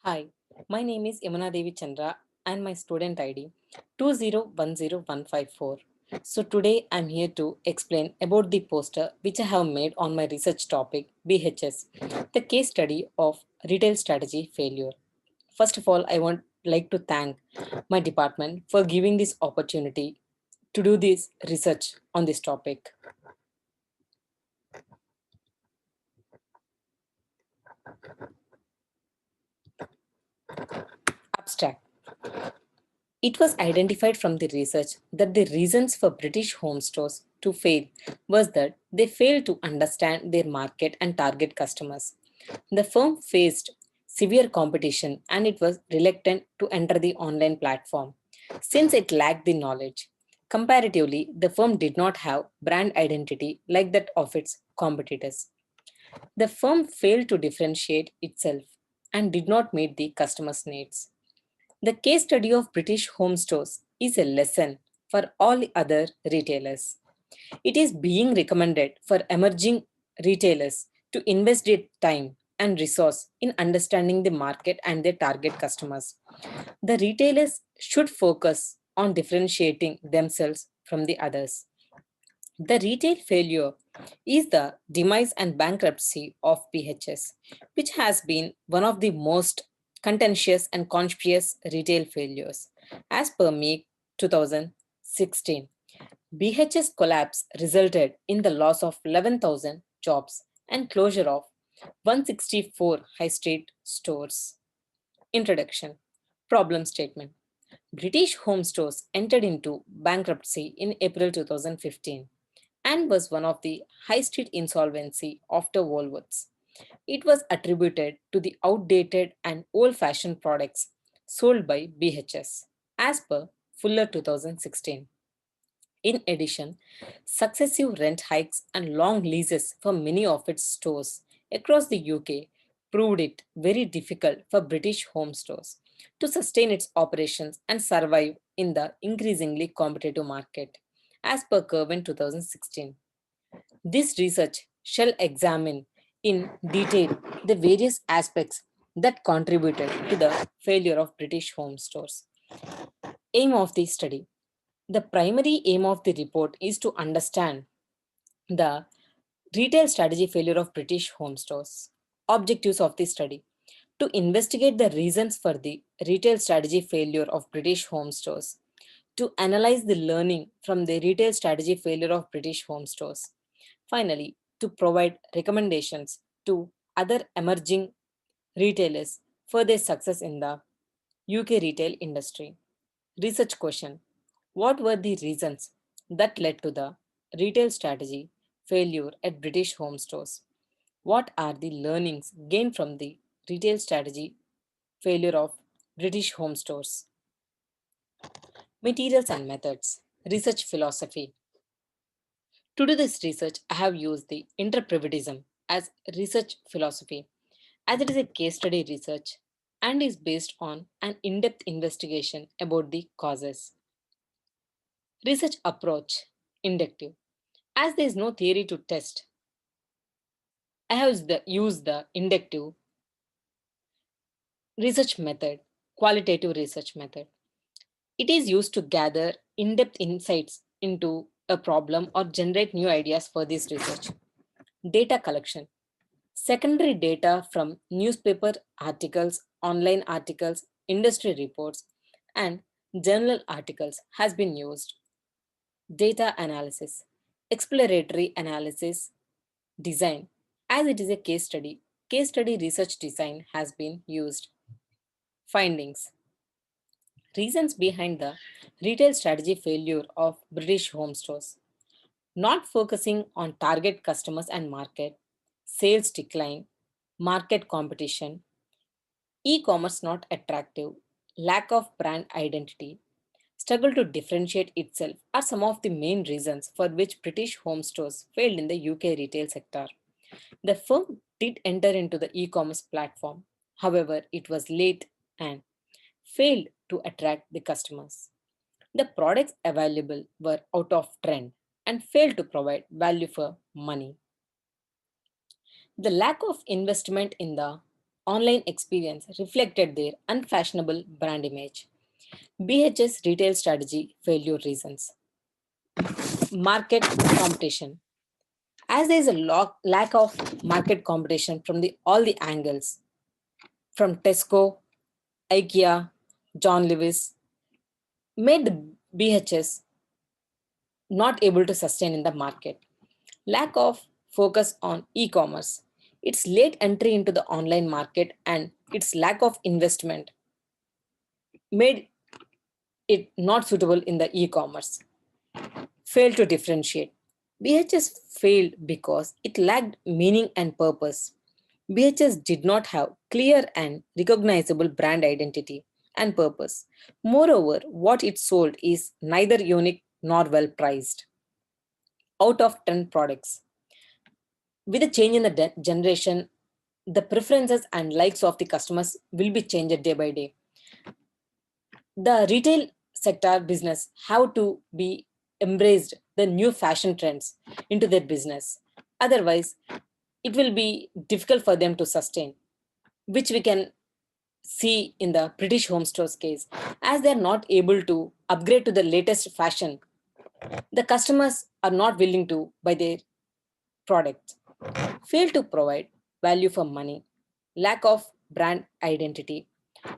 Hi, my name is Yamuna Devi Chandra and my student ID 2010154. So today I'm here to explain about the poster which I have made on my research topic BHS, the case study of retail strategy failure. First of all, I want like to thank my department for giving this opportunity to do this research on this topic. Abstract. It was identified from the research that the reasons for British home stores to fail was that they failed to understand their market and target customers. The firm faced severe competition and it was reluctant to enter the online platform since it lacked the knowledge. Comparatively, the firm did not have brand identity like that of its competitors. The firm failed to differentiate itself and did not meet the customers' needs. The case study of British home stores is a lesson for all other retailers. It is being recommended for emerging retailers to invest their time and resource in understanding the market and their target customers. The retailers should focus on differentiating themselves from the others. The retail failure is the demise and bankruptcy of PHS, which has been one of the most contentious and conspicuous retail failures. As per May 2016, BHS collapse resulted in the loss of 11,000 jobs and closure of 164 high street stores. Introduction. Problem statement. British Home Stores entered into bankruptcy in April 2015 and was one of the high street insolvency after Woolworths. It was attributed to the outdated and old fashioned products sold by BHS, as per Fuller 2016. In addition, successive rent hikes and long leases for many of its stores across the UK proved it very difficult for British home stores to sustain its operations and survive in the increasingly competitive market, as per Kerwin 2016. This research shall examine in detail the various aspects that contributed to the failure of British home stores. Aim of the study. The primary aim of the report is to understand the retail strategy failure of British home stores. Objectives of the study. To investigate the reasons for the retail strategy failure of British home stores. To analyze the learning from the retail strategy failure of British home stores. Finally, to provide recommendations to other emerging retailers for their success in the UK retail industry. Research question. What were the reasons that led to the retail strategy failure at British home stores? What are the learnings gained from the retail strategy failure of British home stores? Materials and methods. Research philosophy. To do this research, I have used the interpretism as research philosophy, as it is a case study research and is based on an in depth investigation about the causes. Research approach inductive. As there is no theory to test, I have used the inductive research method, qualitative research method. It is used to gather in depth insights into a problem or generate new ideas for this research. Data collection. Secondary data from newspaper articles, online articles, industry reports, and journal articles has been used. Data analysis, exploratory analysis, design. As it is a case study research design has been used. Findings. Reasons behind the retail strategy failure of British home stores. Not focusing on target customers and market, sales decline, market competition, e-commerce not attractive, lack of brand identity, struggle to differentiate itself are some of the main reasons for which British home stores failed in the UK retail sector. The firm did enter into the e-commerce platform. However, it was late and failed to attract the customers. The products available were out of trend and failed to provide value for money. The lack of investment in the online experience reflected their unfashionable brand image. BHS retail strategy failure reasons. Market competition. As there is a lack of market competition from all the angles, from Tesco, IKEA, John Lewis, made the BHS not able to sustain in the market. Lack of focus on e-commerce. Its late entry into the online market and its lack of investment made it not suitable in the e-commerce. Failed to differentiate. BHS failed because it lacked meaning and purpose. BHS did not have clear and recognizable brand identity and purpose. Moreover, what it sold is neither unique nor well priced. Out of 10 products, with the change in the generation, the preferences and likes of the customers will be changed day by day. The retail sector business have to be embraced the new fashion trends into their business. Otherwise, it will be difficult for them to sustain, which we can see in the British Home Stores case. As they are not able to upgrade to the latest fashion, the customers are not willing to buy their product. Fail to provide value for money, lack of brand identity,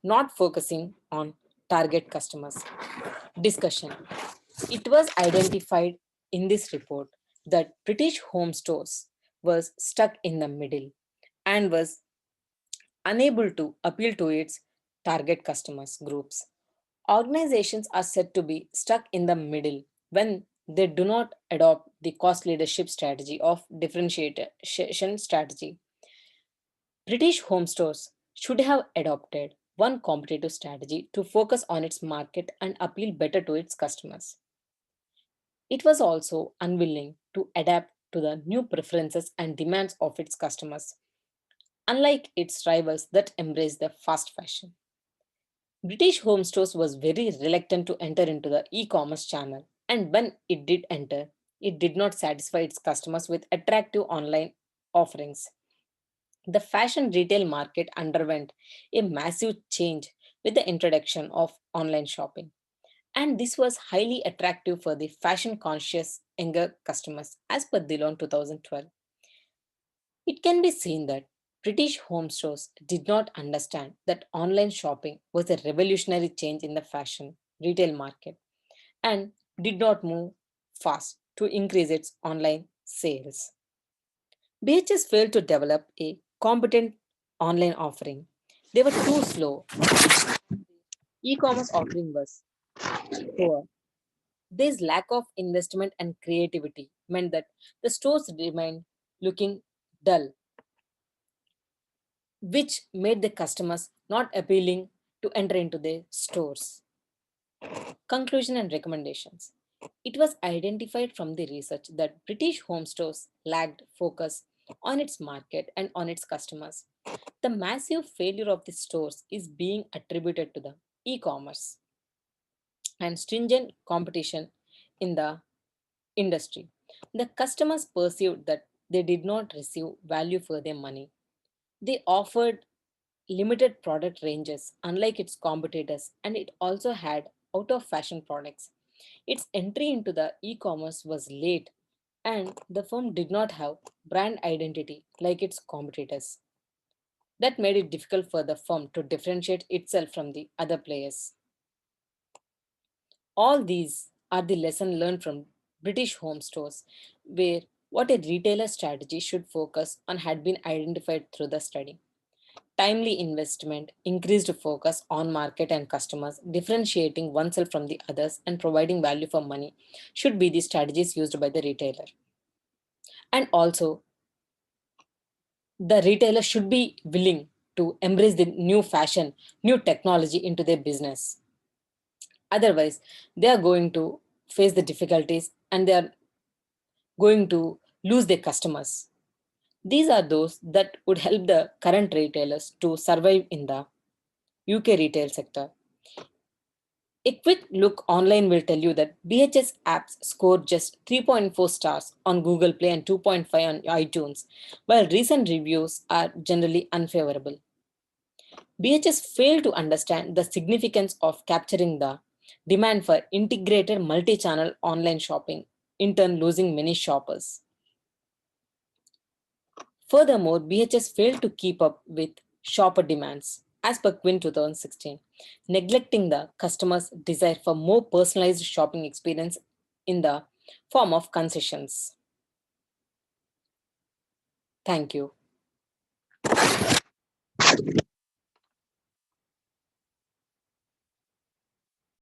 not focusing on target customers. Discussion. It was identified in this report that British Home Stores was stuck in the middle and was unable to appeal to its target customers groups. Organizations are said to be stuck in the middle when they do not adopt the cost leadership strategy of differentiation strategy. British Home Stores should have adopted one competitive strategy to focus on its market and appeal better to its customers. It was also unwilling to adapt to the new preferences and demands of its customers, unlike its rivals that embraced the fast fashion. British Home Stores was very reluctant to enter into the e-commerce channel, and when it did enter, it did not satisfy its customers with attractive online offerings. The fashion retail market underwent a massive change with the introduction of online shopping, and this was highly attractive for the fashion conscious younger customers as per Dillon 2012. It can be seen that British home stores did not understand that online shopping was a revolutionary change in the fashion retail market and did not move fast to increase its online sales. BHS failed to develop a competent online offering. They were too slow. E-commerce offering was poor. This lack of investment and creativity meant that the stores remained looking dull, which made the customers not appealing to enter into their stores. Conclusion and recommendations. It was identified from the research that British home stores lacked focus on its market and on its customers. The massive failure of the stores is being attributed to the e-commerce and stringent competition in the industry. The customers perceived that they did not receive value for their money. They offered limited product ranges, unlike its competitors, and it also had out of fashion products. Its entry into the e commerce was late, and the firm did not have brand identity like its competitors. That made it difficult for the firm to differentiate itself from the other players. All these are the lesson learned from British home stores, where what a retailer strategy should focus on had been identified through the study. Timely investment, increased focus on market and customers, differentiating oneself from the others, and providing value for money should be the strategies used by the retailer. And also, the retailer should be willing to embrace the new fashion, new technology into their business. Otherwise, they are going to face the difficulties and they are going to lose their customers. These are those that would help the current retailers to survive in the UK retail sector. A quick look online will tell you that BHS apps scored just 3.4 stars on Google Play and 2.5 on iTunes, while recent reviews are generally unfavorable. BHS failed to understand the significance of capturing the demand for integrated multi channel online shopping, in turn, losing many shoppers. Furthermore, BHS failed to keep up with shopper demands, as per Quinn 2016, neglecting the customer's desire for more personalized shopping experience in the form of concessions. Thank you.